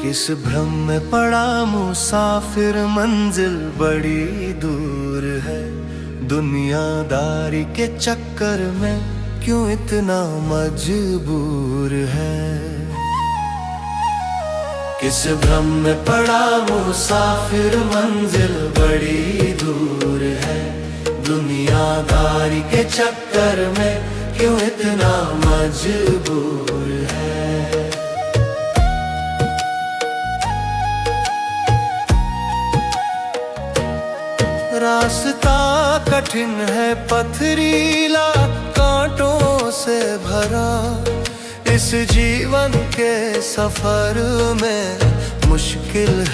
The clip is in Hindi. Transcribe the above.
किस भ्रम में पड़ा मुसाफिर, मंजिल बड़ी दूर है। दुनियादारी के चक्कर में क्यों इतना मजबूर है। किस भ्रम में पड़ा मुसाफिर, मंजिल बड़ी दूर है। दुनियादारी के चक्कर में क्यों इतना मजबूर है। रास्ता कठिन है, पथरीला, कांटों से भरा। इस जीवन के सफर में मुश्किल